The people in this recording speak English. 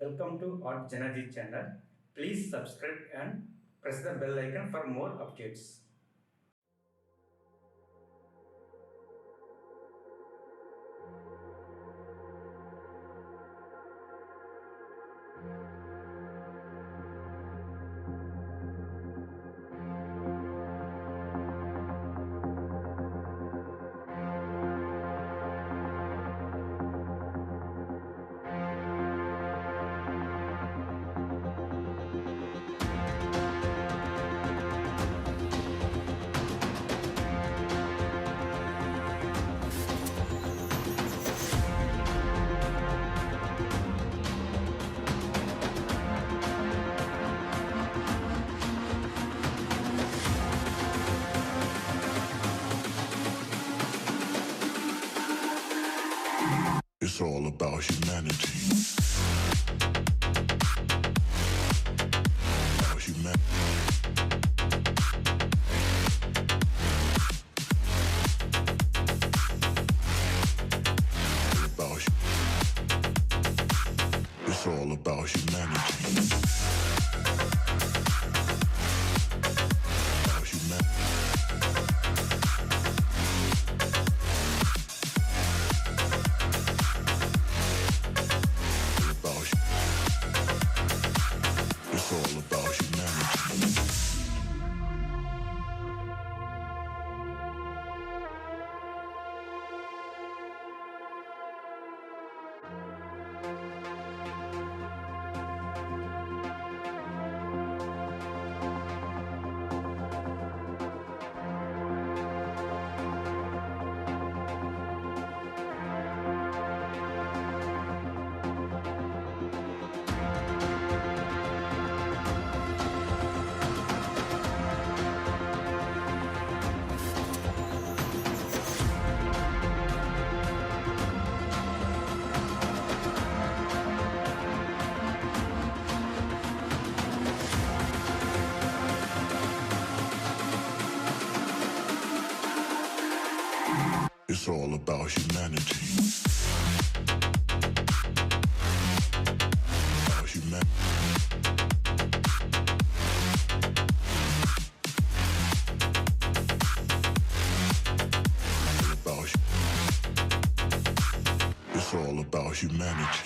Welcome to artjanag channel. Please subscribe and press the bell icon for more updates. It's all about humanity. About humanity. It's all about humanity. About humanity. It's all about humanity. It's all about humanity. About humanity. It's all about humanity.